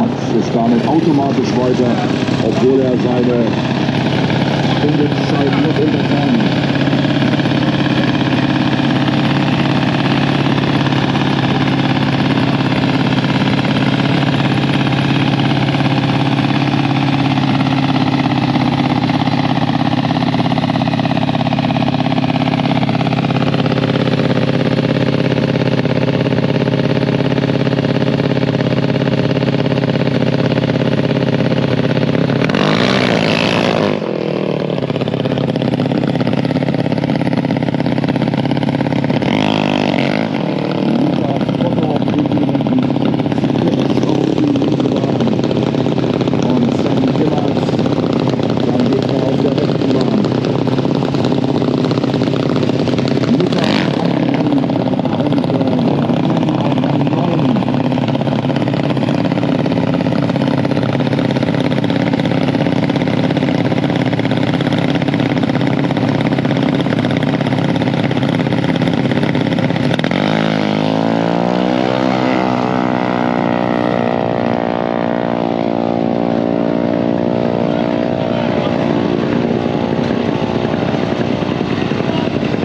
Max ist damit automatisch weiter, obwohl er seine Indexzeit noch unterfahren hat.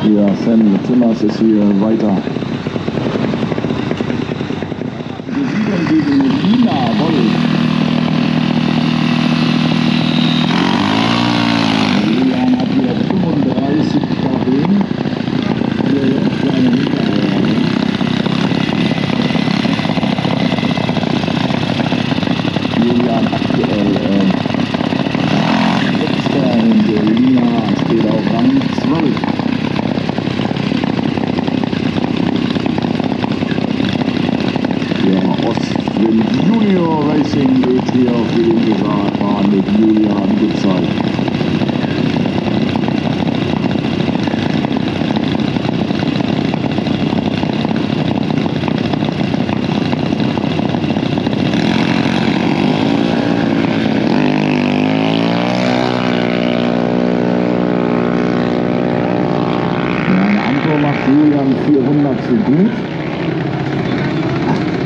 Ja, Sam Timmers ist hier weiter. Wir sind gegen China, Julian hat hier 35 kW. Hier jetzt kleine Hinterräder. Julian aktuell Letzter und Lina steht auf Rang 12. Junior Racing geht hier auf die linke Fahrbahn mit Julian Gutzeit. Eine Antor macht Julian 400 zu gut.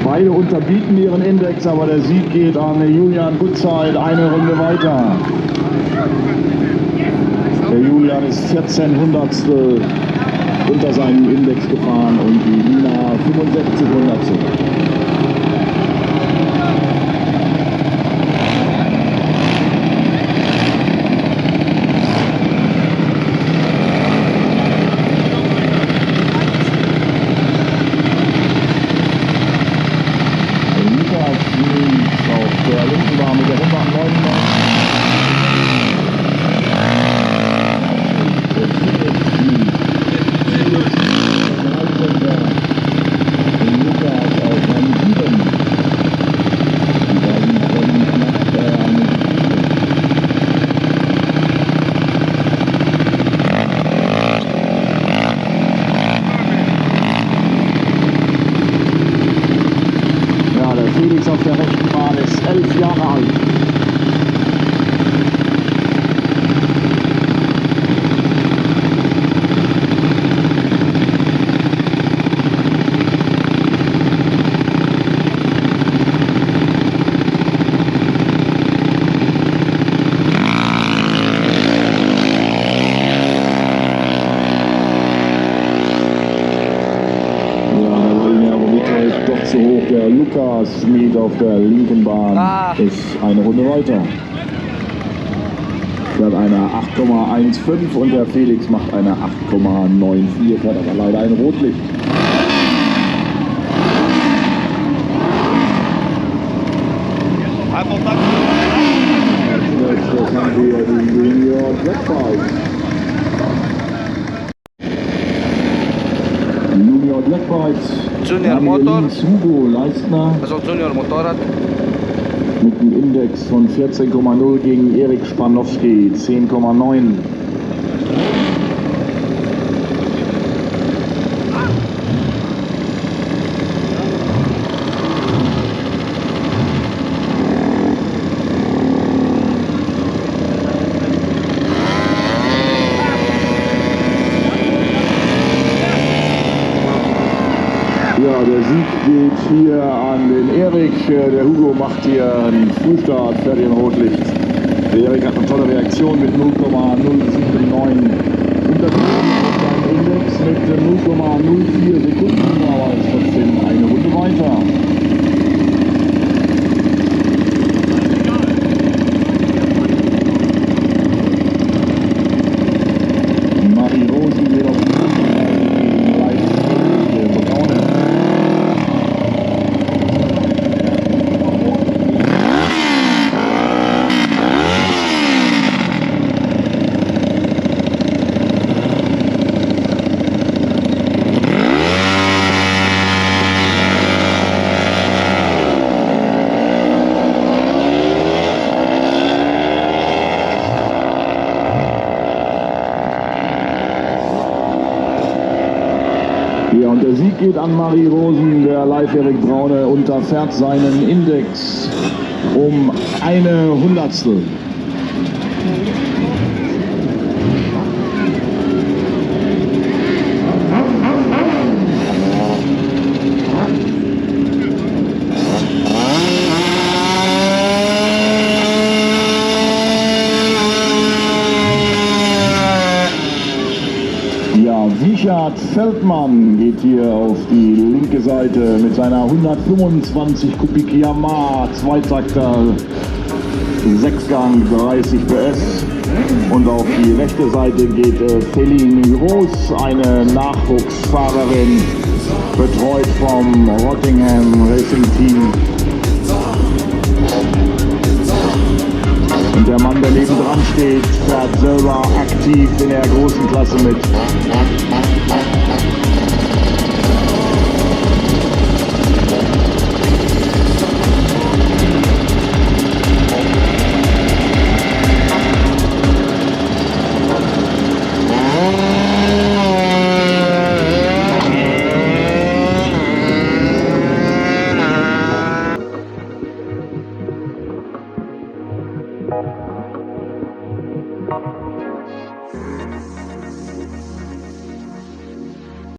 Beide unterbieten ihren Index, aber der Sieg geht an Julian Gutzeit eine Runde weiter. Der Julian ist 14 Hundertstel unter seinem Index gefahren und die Lina 65 Hundertstel. Felix auf der rechten Bahn ist 11 Jahre alt. Zu hoch, der Lukas Schmid auf der linken Bahn ist eine Runde weiter. Fährt eine 8,15 und der Felix macht eine 8,94, fährt aber leider ein Rotlicht. Jetzt haben wir die Junior Blackbike. Junior Blackbikes. Junior Motor, Hugo Leistner also Junior Motorrad. Mit einem Index von 14,0 gegen Erik Spanowski 10,9. Ja, der Sieg geht hier an den Erik. Der Hugo macht hier einen Frühstart, fährt in Rotlicht. Der Erik hat eine tolle Reaktion mit 0,079. Unterschied seinen Index mit 0,04 Sekunden, aber ist trotzdem eine Runde weiter. Marie Rosen geht auf die Ja, und der Sieg geht an Marie Rosen, der Live-Erik Braune unterfährt seinen Index um eine Hundertstel. Ja, Wiechert Feldmann geht hier auf die linke Seite mit seiner 125 Kubik Yamaha Zweitakter 6-Gang 30 PS. Und auf die rechte Seite geht Feline Groß, eine Nachwuchsfahrerin, betreut vom Rottingham Racing Team. Und der Mann, der nebendran steht, fährt selber aktiv in der großen Klasse mit.